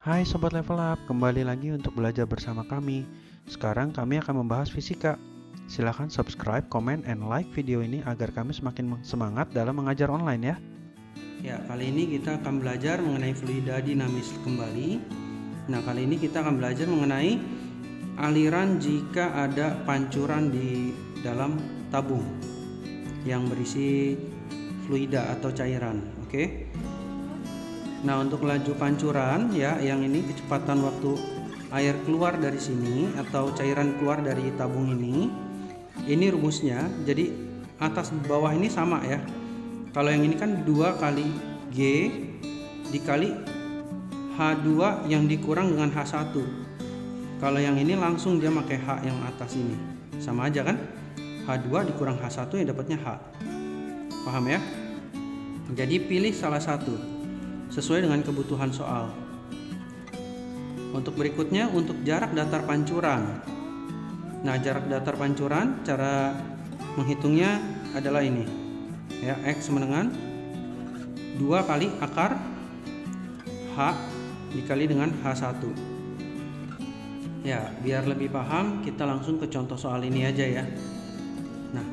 Hai Sobat Level Up, kembali lagi untuk belajar bersama kami. Sekarang kami akan membahas fisika. Silahkan subscribe, komen, and like video ini agar kami semakin semangat dalam mengajar online ya. Ya, kali ini kita akan belajar mengenai fluida dinamis kembali. Nah, kali ini kita akan belajar mengenai aliran jika ada pancuran di dalam tabung yang berisi fluida atau cairan. Oke. Nah, untuk laju pancuran ya, yang ini kecepatan waktu air keluar dari sini atau cairan keluar dari tabung ini. Ini rumusnya. Jadi atas bawah ini sama ya. Kalau yang ini kan 2 kali G dikali H2 yang dikurang dengan H1. Kalau yang ini langsung dia pakai H yang atas ini. Sama aja kan? H2 dikurang H1 yang dapatnya H. Paham ya? Jadi pilih salah satu sesuai dengan kebutuhan soal. Untuk berikutnya, untuk jarak datar pancuran. Nah, jarak datar pancuran cara menghitungnya adalah ini. Ya, X sama dengan 2 kali akar H dikali dengan H1. Ya, biar lebih paham kita langsung ke contoh soal ini aja ya. Nah,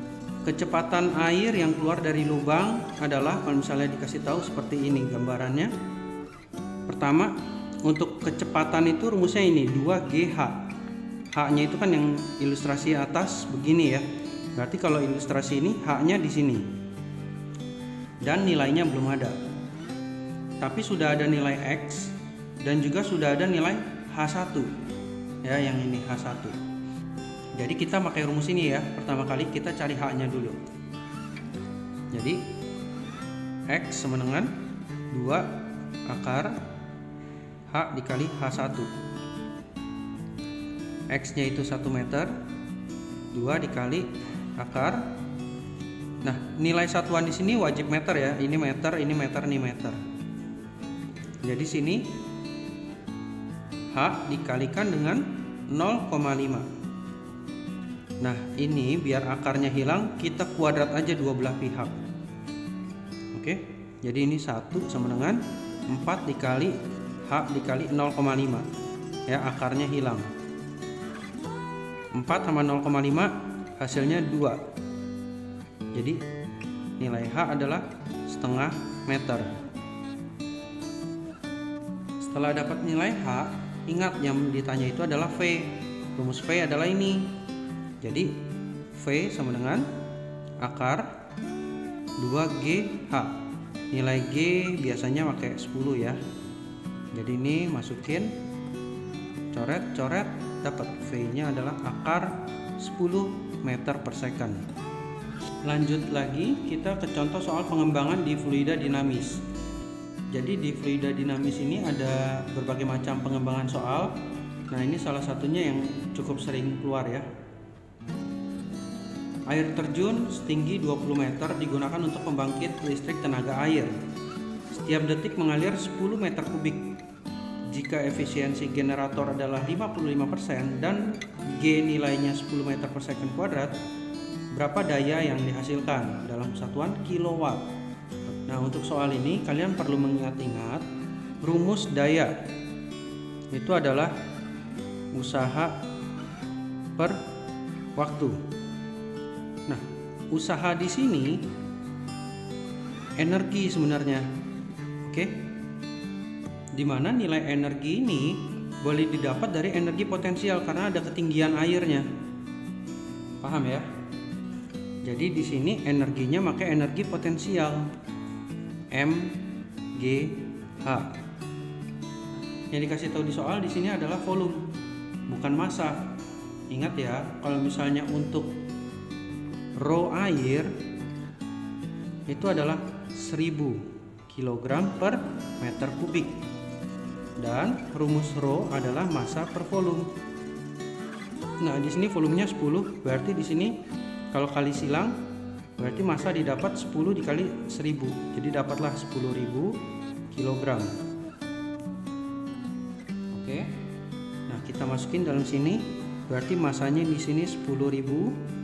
kecepatan air yang keluar dari lubang adalah, kalau misalnya dikasih tahu seperti ini gambarannya. Pertama, untuk kecepatan itu rumusnya ini 2GH. H-nya itu kan yang ilustrasi atas begini ya. Berarti kalau ilustrasi ini H-nya di sini. Dan nilainya belum ada. Tapi sudah ada nilai X dan juga sudah ada nilai H1. Ya, yang ini H1. Jadi kita pakai rumus ini ya. Pertama kali kita cari H-nya dulu. Jadi X sama dengan 2 akar H dikali H1. X-nya itu 1 meter, 2 dikali akar. Nah, nilai satuan di sini wajib meter ya. Ini meter, ini meter, ini meter. Jadi sini H dikalikan dengan 0,5. Nah, ini biar akarnya hilang, kita kuadrat aja dua belah pihak. Oke. Jadi ini 1 sama dengan 4 dikali H dikali 0,5. Ya, akarnya hilang. 4 sama 0,5 hasilnya 2. Jadi nilai H adalah setengah meter. Setelah dapat nilai H, ingat yang ditanya itu adalah V. Rumus V adalah ini. Jadi V sama dengan akar 2GH. Nilai G biasanya pakai 10 ya. Jadi ini masukin, coret-coret, dapat V-nya adalah akar 10 meter per second. Lanjut lagi kita ke contoh soal pengembangan di fluida dinamis. Jadi di fluida dinamis ini ada berbagai macam pengembangan soal. Nah, ini salah satunya yang cukup sering keluar ya. Air terjun setinggi 20 meter digunakan untuk pembangkit listrik tenaga air. Setiap detik mengalir 10 meter kubik. Jika efisiensi generator adalah 55% dan G nilainya 10 meter per second kuadrat, berapa daya yang dihasilkan dalam satuan kilowatt? Nah, untuk soal ini kalian perlu mengingat-ingat rumus daya. Itu adalah usaha per waktu. Nah, usaha di sini energi sebenarnya. Oke. Di mana nilai energi ini boleh didapat dari energi potensial karena ada ketinggian airnya. Paham ya? Jadi di sini energinya pakai energi potensial MGH. Yang dikasih tahu di soal di sini adalah volume, bukan massa. Ingat ya, kalau misalnya untuk rho air itu adalah 1000 kg per meter kubik. Dan rumus rho adalah massa per volume. Nah, di sini volumenya 10, berarti di sini kalau kali silang berarti massa didapat 10 dikali 1000. Jadi dapatlah 10.000 kg. Oke. Nah, kita masukin dalam sini, berarti massanya di sini 10.000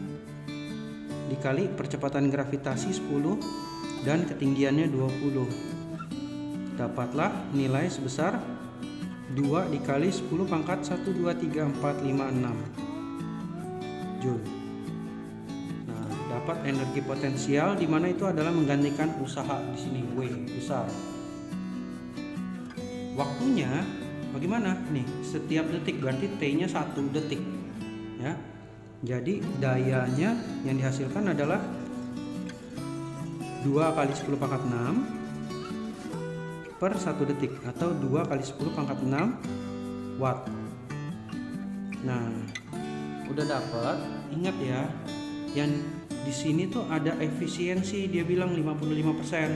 dikali percepatan gravitasi 10 dan ketinggiannya 20. Dapatlah nilai sebesar 2 dikali 10 pangkat 1, 2, 3, 4, 5, 6 Joule. Nah, dapat energi potensial di mana itu adalah menggantikan usaha di sini W besar. Waktunya bagaimana? Nih, setiap detik berarti T-nya 1 detik. Ya. Jadi dayanya yang dihasilkan adalah 2 kali 10 pangkat 6 per 1 detik atau 2 kali 10 pangkat 6 watt. Nah, udah dapat. Ingat ya, yang di sini tuh ada efisiensi, dia bilang 55%.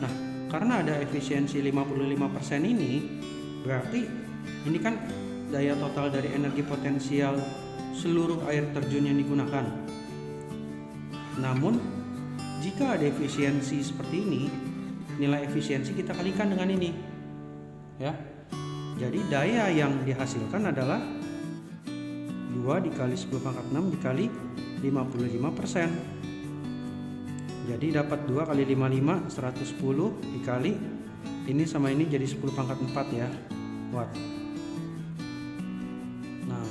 Nah, karena ada efisiensi 55% ini, berarti ini kan daya total dari energi potensial seluruh air terjun yang digunakan. Namun, jika ada efisiensi seperti ini, nilai efisiensi kita kalikan dengan ini. Ya. Jadi daya yang dihasilkan adalah 2 dikali 10 pangkat 6 dikali 55%. Jadi dapat 2 kali 55 110 dikali ini sama ini jadi 10 pangkat 4 ya watt. Nah,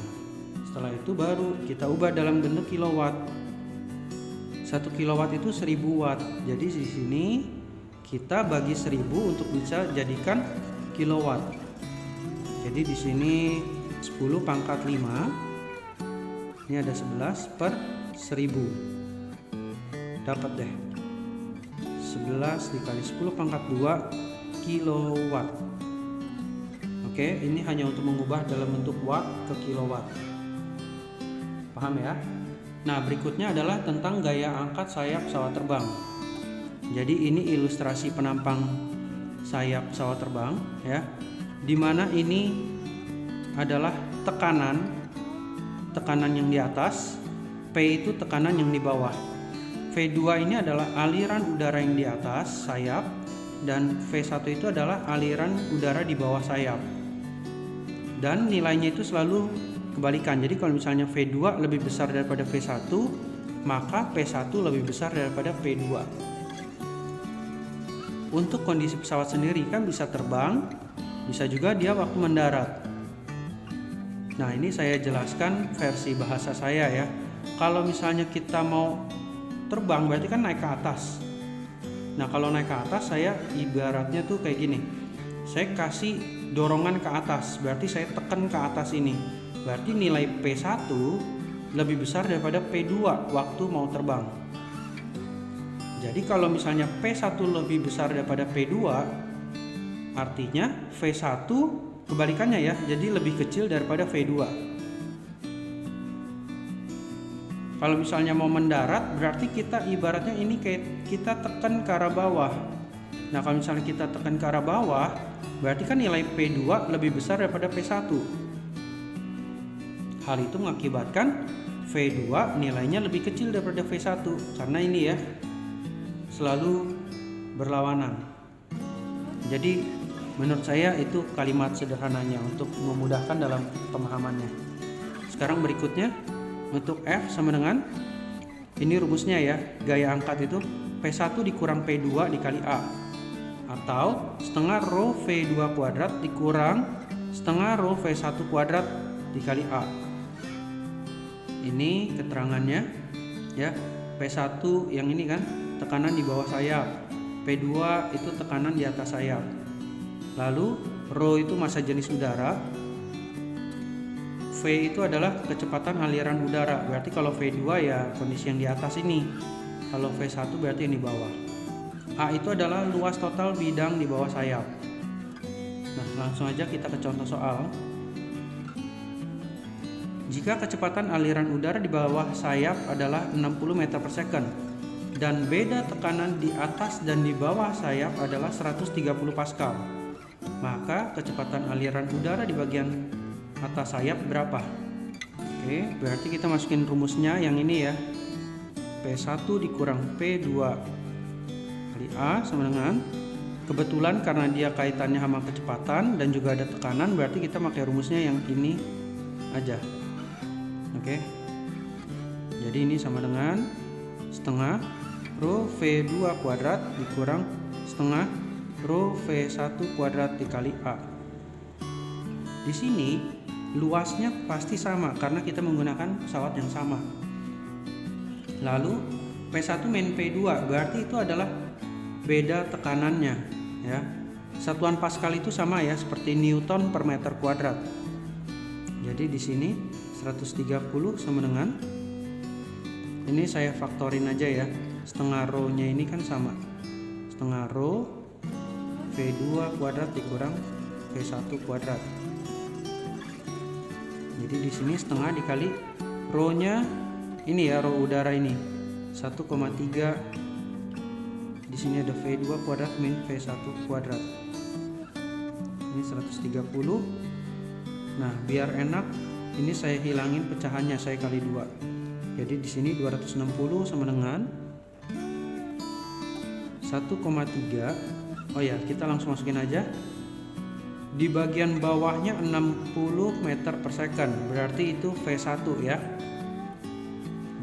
setelah itu baru kita ubah dalam bentuk kilowatt. 1 kilowatt itu 1000 watt. Jadi di sini kita bagi 1000 untuk bisa jadikan kilowatt. Jadi di sini 10 pangkat 5. Ini ada 11 per 1000. Dapat deh 11 dikali 10 pangkat 2 kilowatt. Oke, ini hanya untuk mengubah dalam bentuk watt ke kilowatt. Paham ya? Nah, berikutnya adalah tentang gaya angkat sayap pesawat terbang. Jadi ini ilustrasi penampang sayap pesawat terbang ya. Dimana ini adalah tekanan yang di atas, P itu tekanan yang di bawah. V2 ini adalah aliran udara yang di atas sayap, dan V1 itu adalah aliran udara di bawah sayap. Dan nilainya itu selalu kebalikan. Jadi kalau misalnya V2 lebih besar daripada V1, maka P1 lebih besar daripada P2. Untuk kondisi pesawat sendiri kan bisa terbang, bisa juga dia waktu mendarat. Nah, ini saya jelaskan versi bahasa saya ya. Kalau misalnya kita mau terbang berarti kan naik ke atas. Nah, kalau naik ke atas saya ibaratnya tuh kayak gini. Saya kasih dorongan ke atas, berarti saya tekan ke atas ini. Berarti nilai P1 lebih besar daripada P2 waktu mau terbang. Jadi kalau misalnya P1 lebih besar daripada P2, artinya V1 kebalikannya ya, jadi lebih kecil daripada V2. Kalau misalnya mau mendarat, berarti kita ibaratnya ini kayak kita tekan ke arah bawah. Nah, kalau misalnya kita tekan ke arah bawah, berarti kan nilai P2 lebih besar daripada P1. Hal itu mengakibatkan V2 nilainya lebih kecil daripada V1, karena ini ya selalu berlawanan. Jadi menurut saya itu kalimat sederhananya untuk memudahkan dalam pemahamannya. Sekarang berikutnya untuk F sama dengan ini rumusnya ya, gaya angkat itu P1 dikurang P2 dikali A, atau setengah rho V2 kuadrat dikurang setengah rho V1 kuadrat dikali A. Ini keterangannya ya. P1 yang ini kan tekanan di bawah sayap, P2 itu tekanan di atas sayap. Lalu rho itu massa jenis udara, V itu adalah kecepatan aliran udara. Berarti kalau V2 ya kondisi yang di atas ini, kalau V1 berarti yang di bawah. A itu adalah luas total bidang di bawah sayap. Nah, langsung aja kita ke contoh soal. Jika kecepatan aliran udara di bawah sayap adalah 60 meter per second dan beda tekanan di atas dan di bawah sayap adalah 130 pascal, maka kecepatan aliran udara di bagian atas sayap berapa? Oke, berarti kita masukin rumusnya yang ini ya. P1 dikurang P2 kali A sama dengan, kebetulan karena dia kaitannya sama kecepatan dan juga ada tekanan, berarti kita pakai rumusnya yang ini aja. Oke. Jadi ini sama dengan setengah rho V2 kuadrat dikurang setengah rho V1 kuadrat dikali A. Di sini luasnya pasti sama karena kita menggunakan pesawat yang sama. Lalu P1 min P2 berarti itu adalah beda tekanannya ya. Satuan Pascal itu sama ya, seperti Newton per meter kuadrat. Jadi di sini 130 sama dengan, ini saya faktorin aja ya, setengah rho-nya ini kan sama, setengah rho V2 kuadrat dikurang V1 kuadrat. Jadi di sini setengah dikali rho-nya ini ya, rho udara ini 1,3. Di sini ada V2 kuadrat min V1 kuadrat. Ini 130. Nah, biar enak ini saya hilangin pecahannya, saya kali 2. Jadi di sini 260 sama dengan 1,3. Oh ya, kita langsung masukin aja. Di bagian bawahnya 60 meter per second, berarti itu V1 ya.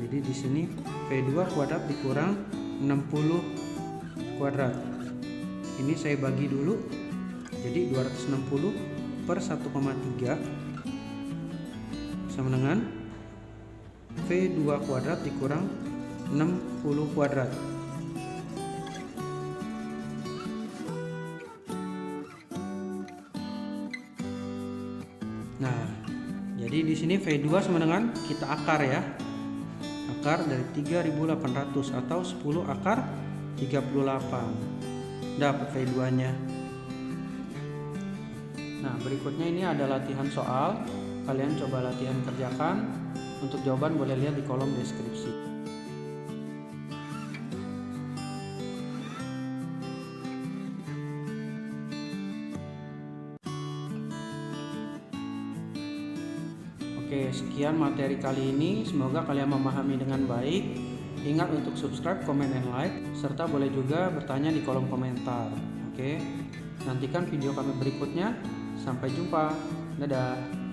Jadi di sini V2 kuadrat dikurang 60 kuadrat. Ini saya bagi dulu. Jadi 260 per 1,3 sama dengan V2 kuadrat dikurang 60 kuadrat. Nah, jadi di sini V2 sama dengan kita akar ya. Akar dari 3800 atau 10 akar 38. Dapat V2-nya. Nah, berikutnya ini ada latihan soal. Kalian coba latihan kerjakan. Untuk jawaban boleh lihat di kolom deskripsi. Oke, sekian materi kali ini. Semoga kalian memahami dengan baik. Ingat untuk subscribe, comment, and like, serta boleh juga bertanya di kolom komentar. Oke, nantikan video kami berikutnya. Sampai jumpa. Dadah.